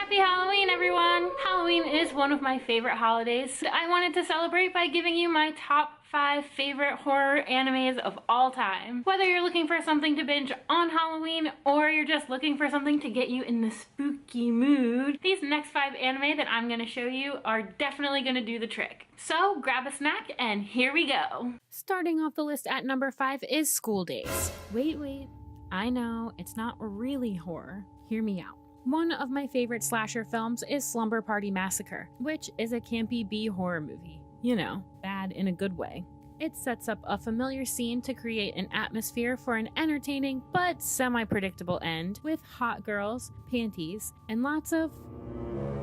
Happy Halloween, everyone! Halloween is one of my favorite holidays. I wanted to celebrate by giving you my top 5 favorite horror animes of all time. Whether you're looking for something to binge on Halloween or you're just looking for something to get you in the spooky mood, these next 5 anime that I'm gonna show you are definitely gonna do the trick. So grab a snack and here we go! Starting off the list at number 5 is School Days. Wait. I know, it's not really horror. Hear me out. One of my favorite slasher films is Slumber Party Massacre, which is a campy B horror movie. You know, bad in a good way. It sets up a familiar scene to create an atmosphere for an entertaining but semi-predictable end with hot girls, panties, and lots of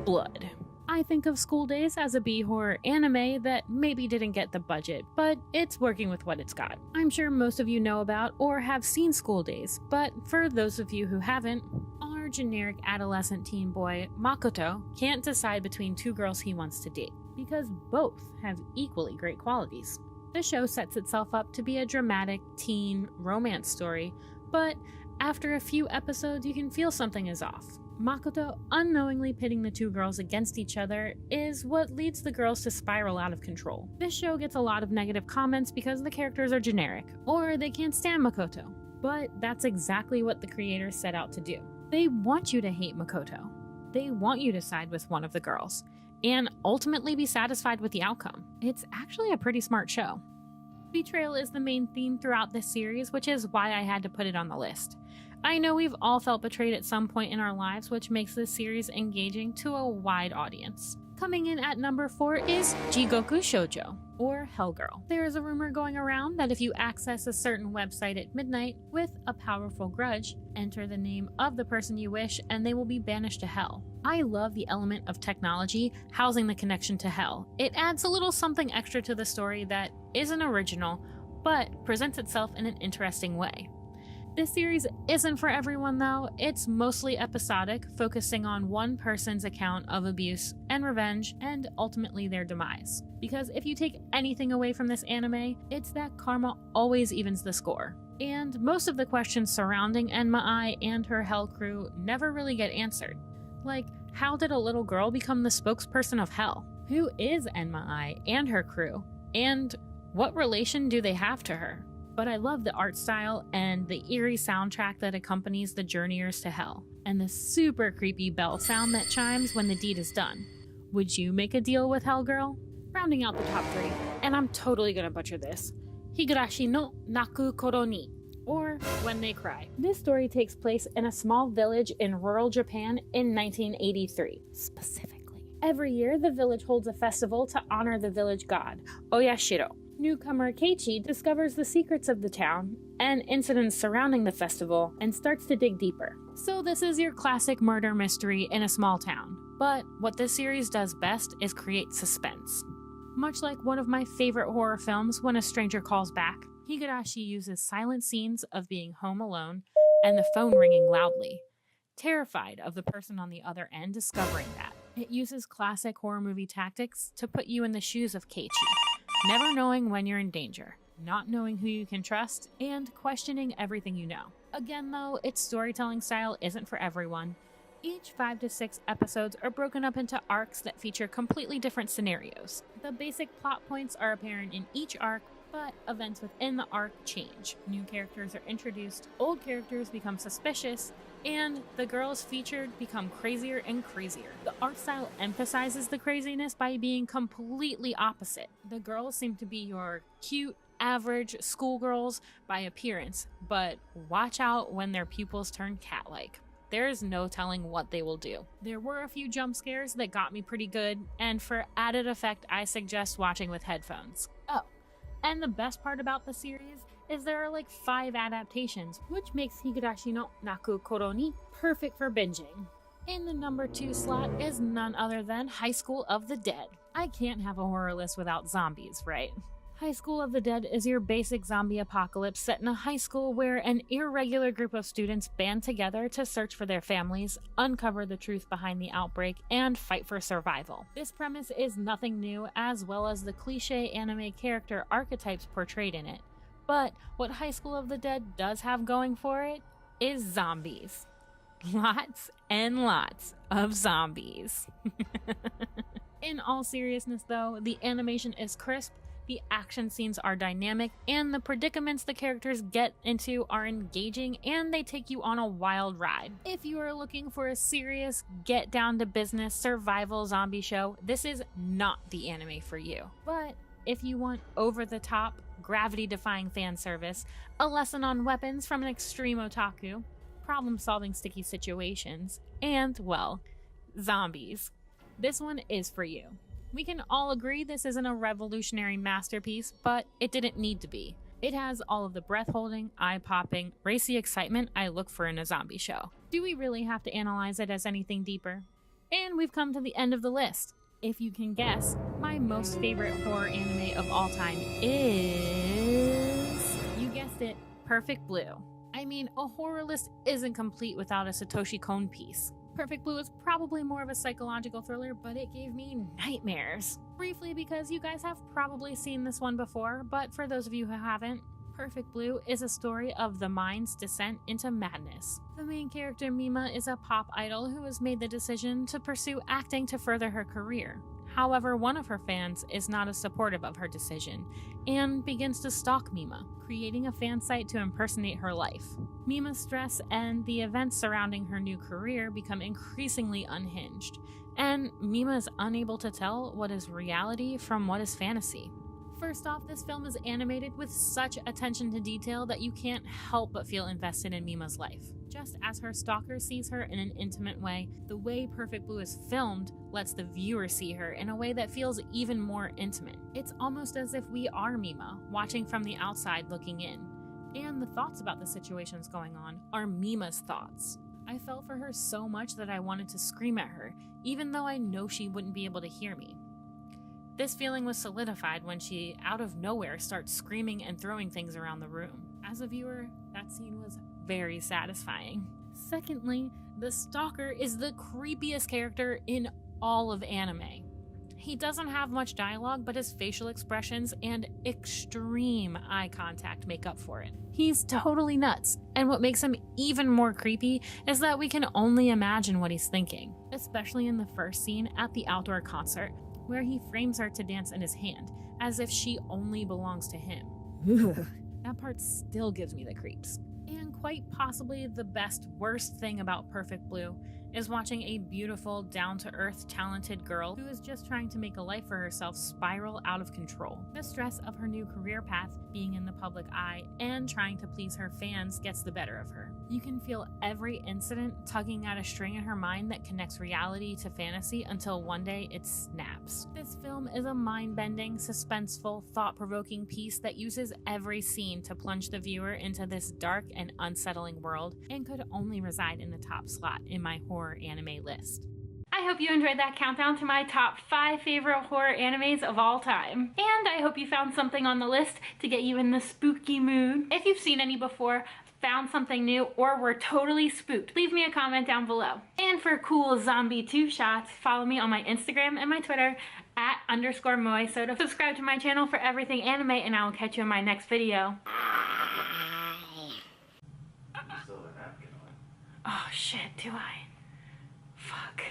blood. I think of School Days as a B-horror anime that maybe didn't get the budget, but it's working with what it's got. I'm sure most of you know about or have seen School Days, but for those of you who haven't, our generic adolescent teen boy, Makoto, can't decide between 2 girls he wants to date, because both have equally great qualities. The show sets itself up to be a dramatic teen romance story, but after a few episodes you can feel something is off. Makoto unknowingly pitting the 2 girls against each other is what leads the girls to spiral out of control. This show gets a lot of negative comments because the characters are generic, or they can't stand Makoto. But that's exactly what the creators set out to do. They want you to hate Makoto. They want you to side with one of the girls, and ultimately be satisfied with the outcome. It's actually a pretty smart show. Betrayal is the main theme throughout this series, which is why I had to put it on the list. I know we've all felt betrayed at some point in our lives, which makes this series engaging to a wide audience. Coming in at number 4 is Jigoku Shoujo, or Hellgirl. There is a rumor going around that if you access a certain website at midnight with a powerful grudge, enter the name of the person you wish and they will be banished to hell. I love the element of technology housing the connection to hell. It adds a little something extra to the story that isn't original, but presents itself in an interesting way. This series isn't for everyone though. It's mostly episodic, focusing on one person's account of abuse and revenge, and ultimately their demise. Because if you take anything away from this anime, it's that karma always evens the score. And most of the questions surrounding Enma and her hell crew never really get answered. Like, how did a little girl become the spokesperson of hell? Who is Enma and her crew? And what relation do they have to her? But I love the art style and the eerie soundtrack that accompanies the journeyers to hell, and the super creepy bell sound that chimes when the deed is done. Would you make a deal with Hellgirl? Rounding out the top 3, and I'm totally gonna butcher this, Higurashi no Naku Koro ni, or When They Cry. This story takes place in a small village in rural Japan in 1983, specifically. Every year, the village holds a festival to honor the village god, Oyashiro. Newcomer Keiichi discovers the secrets of the town and incidents surrounding the festival and starts to dig deeper. So this is your classic murder mystery in a small town. But what this series does best is create suspense. Much like one of my favorite horror films, When a Stranger Calls Back, Higurashi uses silent scenes of being home alone and the phone ringing loudly, terrified of the person on the other end discovering that. It uses classic horror movie tactics to put you in the shoes of Keiichi. Never knowing when you're in danger, not knowing who you can trust, and questioning everything you know. Again though, its storytelling style isn't for everyone. Each 5 to 6 episodes are broken up into arcs that feature completely different scenarios. The basic plot points are apparent in each arc, but events within the arc change. New characters are introduced, old characters become suspicious, and the girls featured become crazier and crazier. The art style emphasizes the craziness by being completely opposite. The girls seem to be your cute, average schoolgirls by appearance, but watch out when their pupils turn cat-like. There is no telling what they will do. There were a few jump scares that got me pretty good, and for added effect, I suggest watching with headphones. Oh, and the best part about the series is there are like 5 adaptations, which makes Higurashi no Naku Koro ni perfect for binging. In the number 2 slot is none other than High School of the Dead. I can't have a horror list without zombies, right? High School of the Dead is your basic zombie apocalypse set in a high school where an irregular group of students band together to search for their families, uncover the truth behind the outbreak, and fight for survival. This premise is nothing new, as well as the cliché anime character archetypes portrayed in it. But what High School of the Dead does have going for it is zombies. lots and lots of zombies. In all seriousness though, the animation is crisp, the action scenes are dynamic, and the predicaments the characters get into are engaging, and they take you on a wild ride. If you are looking for a serious, get-down-to-business survival zombie show, this is not the anime for you. But if you want over-the-top, gravity-defying fan service, a lesson on weapons from an extreme otaku, problem-solving sticky situations, and, well, zombies, this one is for you. We can all agree this isn't a revolutionary masterpiece, but it didn't need to be. It has all of the breath-holding, eye-popping, racy excitement I look for in a zombie show. Do we really have to analyze it as anything deeper? And we've come to the end of the list. If you can guess, my most favorite horror anime of all time is... You guessed it, Perfect Blue. I mean, a horror list isn't complete without a Satoshi Kon piece. Perfect Blue is probably more of a psychological thriller, but it gave me nightmares. Briefly, because you guys have probably seen this one before, but for those of you who haven't, Perfect Blue is a story of the mind's descent into madness. The main character, Mima, is a pop idol who has made the decision to pursue acting to further her career. However, one of her fans is not as supportive of her decision and begins to stalk Mima, creating a fan site to impersonate her life. Mima's stress and the events surrounding her new career become increasingly unhinged, and Mima is unable to tell what is reality from what is fantasy. First off, this film is animated with such attention to detail that you can't help but feel invested in Mima's life. Just as her stalker sees her in an intimate way, the way Perfect Blue is filmed lets the viewer see her in a way that feels even more intimate. It's almost as if we are Mima, watching from the outside looking in. And the thoughts about the situations going on are Mima's thoughts. I felt for her so much that I wanted to scream at her, even though I know she wouldn't be able to hear me. This feeling was solidified when she, out of nowhere, starts screaming and throwing things around the room. As a viewer, that scene was very satisfying. Secondly, the stalker is the creepiest character in all of anime. He doesn't have much dialogue, but his facial expressions and extreme eye contact make up for it. He's totally nuts, and what makes him even more creepy is that we can only imagine what he's thinking, especially in the first scene at the outdoor concert, where he frames her to dance in his hand, as if she only belongs to him. That part still gives me the creeps. And quite possibly the worst thing about Perfect Blue is watching a beautiful, down-to-earth, talented girl who is just trying to make a life for herself spiral out of control. The stress of her new career path, being in the public eye, and trying to please her fans gets the better of her. You can feel every incident tugging at a string in her mind that connects reality to fantasy until one day it snaps. This film is a mind-bending, suspenseful, thought-provoking piece that uses every scene to plunge the viewer into this dark and unsettling world, and could only reside in the top slot in my horror anime list. I hope you enjoyed that countdown to my top 5 favorite horror animes of all time. And I hope you found something on the list to get you in the spooky mood. If you've seen any before, found something new, or were totally spooked, leave me a comment down below. And for cool zombie 2 shots, follow me on my Instagram and my Twitter at _MOESODA. Subscribe to my channel for everything anime, and I will catch you in my next video. Oh shit, do I? Fuck.